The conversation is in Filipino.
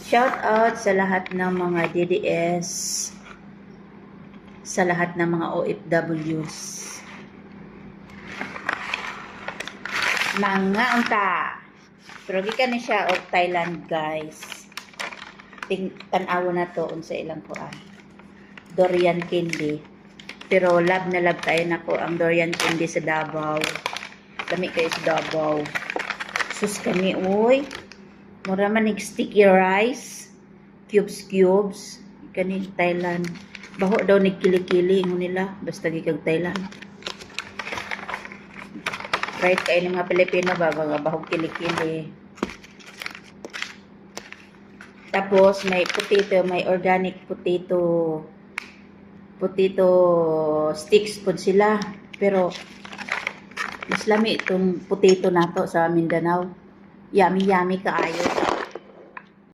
Shout out sa lahat ng mga DDS, sa lahat ng mga OFWs. Mga unta. Pero gikan ni siya of Thailand, guys. Tanawa na to unsa ilang kuan. Durian candy. Pero love na love tayo na ko ang durian candy sa Davao. Dami kayo sa Davao. Sus kami, uy. Mura man sticky rice. Cubes. Kani Thailand. Baho daw ni kili-kili mo nila. Basta gikag Thailand. Right kayo ng mga Pilipino ba? Mga bahog kili-kili. Tapos may potato. May organic potato. Potato sticks po sila. Pero mas lami itong potato nato sa Mindanao. Yummy kaayo.